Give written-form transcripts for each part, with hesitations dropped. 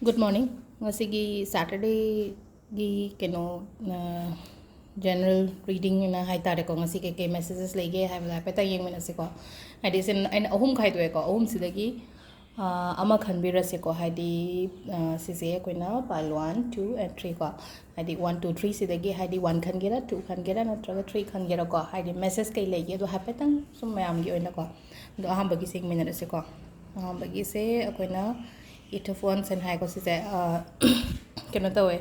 Good morning. Ngasigi Saturday gi keno general reading na hai tare ko ngasi ke messages lege hai la peta yeng mena se ko hadi sin ain ahum khai do ko ahum sidagi ama khanbira se ko hadi sise koina pile 1 2 and 3 ko hadi 1 2 3 sidagi hadi 1 khan gera 2 khan gera natraga 3 khan gera ko hadi message kai lege do ha petang sum mayam gi oina ko do aham bagi sing mena se ko aham bagi se koina itophone sen hai ko se keno tawe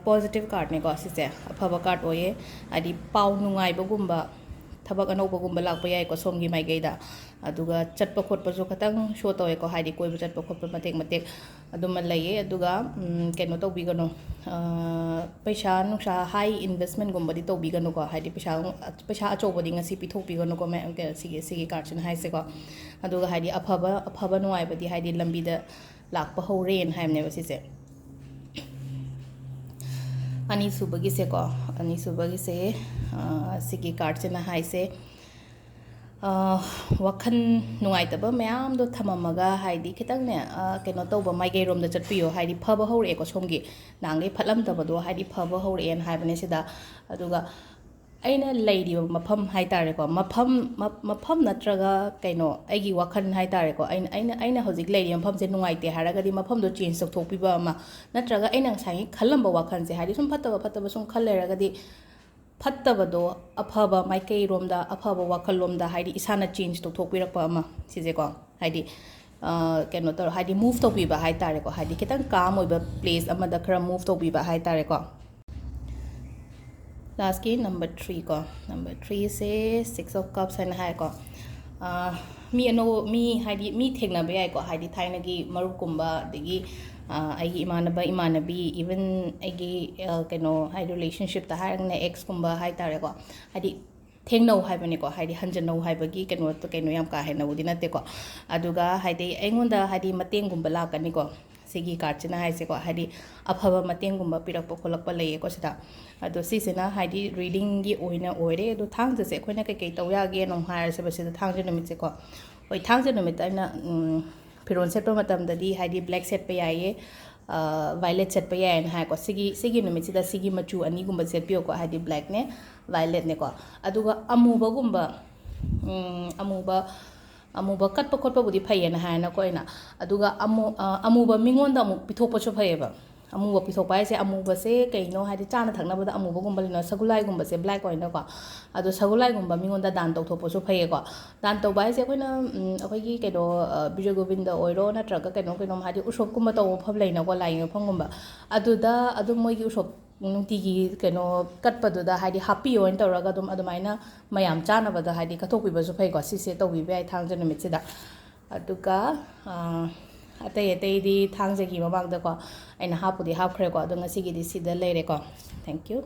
positive card ne ko se afaba card oye adi pau nungai bagumba thabak anau bagumba lakpa yai ko somgi mai geida aduga chatpa khotpa jo khatang show tawe ko haidi koi chatpa khotpa matek matek aduma laye aduga keno to bigano paisa nuksa high investment gumba di to bigano ko haidi paisa achobodi ngasi pithok bigano ko me sigi card sin hai se ko aduga haidi afaba nuai badi haidi lambi da lakpa horen haimne basi se ani subagi se ko ani subagi se sigi card sin hai se wakhan nungai taba mayam do thamamaga haidi khitang ne keno toba mai gai rom da chatpiyo haidi phaba hore ko somgi nangai phatlam taba do haidi phaba hore en haibane sida aduga aina lady mafam hai tare ko mafam natraga kaino aigi wakhan hai tare ko aina hojik lady mafam se nungai te haraga di mafam do change tok thok piba ma natraga aina sangi khalamba wakhan se haidi sum phattaba sum khalleraga di phattaba do afaba maikai romda afaba wakhal romda haidi isana change tok thok pirakpa ma sije ko haidi kaino tor haidi move tok piba hai tare ko haidi kitang calm oiba place amada khara move tok piba hai tare ko last ki number 3 ko number 3 se 6 of cups and hai ko mi haidi mi thegna be ai ko haidi thaina gi maru kumba degi ai imanabi even ai keno hai relationship ta hai ne ex kumba hai tare ko haidi thengno hai bane ko haidi hanjano hai bagi keno yam ka hai na udina te ko aduga haidi aingonda haidi mateng gumba la kani ko sigi card china hai se ko haidi afaba mateng gumba pirakpa kholakpa leye ko sida ado sisena haidi reading gi oina oire do thang se khoina kai tawya ge nong har se basida thang je numit se ko oi thang je numit aina firon set pa matam dadi haidi black set pa yaye violet set pa yaye ha ko sigi numit sida sigi machu ani gumba set pio ko haidi black ne violet ne ko aduga amuba gumba amuba katpa khotpa budi phayena haina ko ina aduga amuba mingonda amu pithokpa chu phayeba amuba pithokpa ase amuba se kaino haidi chana thakna bada amuba gumba lina sagulai gumba se black oina ko adu sagulai gumba mingonda dan tok thokpa chu phaye ko dan tok bai se koina akoi gi kaido bijay govinda oiro natraga kaino haidi usop kumba to phab leina ko lai phang gumba aduda adu moi gi usop nungtigi kaino katpaduda haidi happy oin tawraga adumaina mayam chana bada haidi kathokpi basu phai ko sise tawbi bai thangja numit sida aduga atai di thangja gi mabang da ko aina hapudi hapkhre ko adu ngasi gi di sida leire ko thank you